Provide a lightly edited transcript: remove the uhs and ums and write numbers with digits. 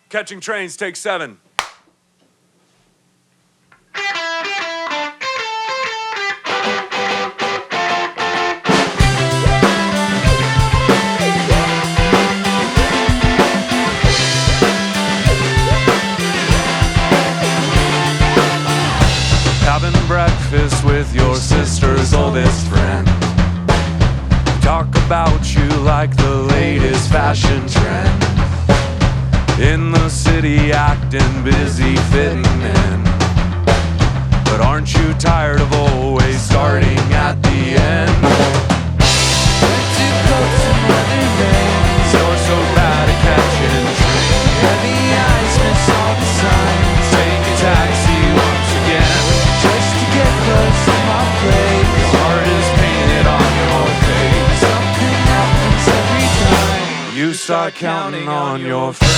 Catching trains, take 7. Having breakfast with your sister's oldest friend. Talk about you like the latest fashion trend. In the city acting busy fitting in. But aren't you tired of always starting at the end? You're so bad at catching trains. Heavy eyes miss all the signs. Take a taxi once again, just to get close to my place. Your heart is painted on your face. Something happens every time you start counting on your friends.